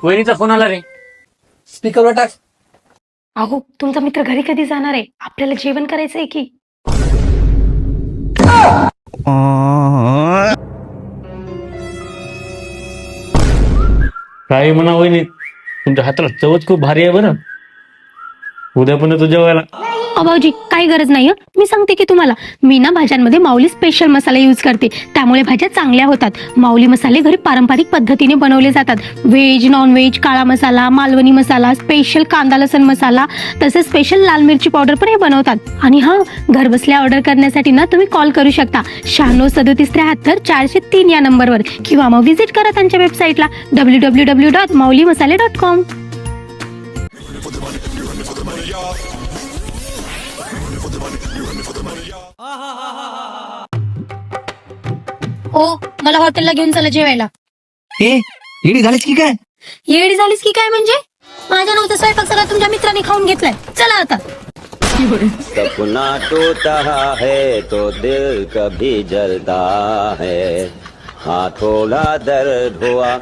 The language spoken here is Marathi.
वहिनीचा फोन आला रे. स्पीकरवर टाक. अहो तुमचा मित्र घरी कधी जाणार आहे? आपल्याला जेवण करायचंय की. काही म्हणा वहिनी, तुमच्या हाताला चवच खूप भारी आहे बरं. उद्या पण येतो जेवायला. भाऊजी काही गरज नाही. मी सांगते की तुम्हाला, मी ना भाज्यांमध्ये माऊली स्पेशल मसाला यूज करते, त्यामुळे भाज्या चांगल्या होतात. माऊली मसाले घरी पारंपरिक पद्धतीने बनवले जातात. व्हेज, नॉन व्हेज, काळा मसाला, मालवणी मसाला, स्पेशल कांदा लसण मसाला, तसेच स्पेशल लाल मिरची पावडर पण हे बनवतात. आणि हा, घर बसल्या ऑर्डर करण्यासाठी ना तुम्ही कॉल करू शकता 963773 या नंबरवर, किंवा मग व्हिजिट करा त्यांच्या वेबसाईटला www.maulimasale.com. हो, मला हॉटेलला घेऊन चला जेवायला. येडी झालीस की काय? येडी झालीस की काय म्हणजे? माझ्या नव्हतं स्वयंपाक सगळा तुमच्या मित्राने खाऊन घेतलाय. चला आता. सपना टूटा है तो दिल कभी जलता है, हाँ थोड़ा दर्द हुआ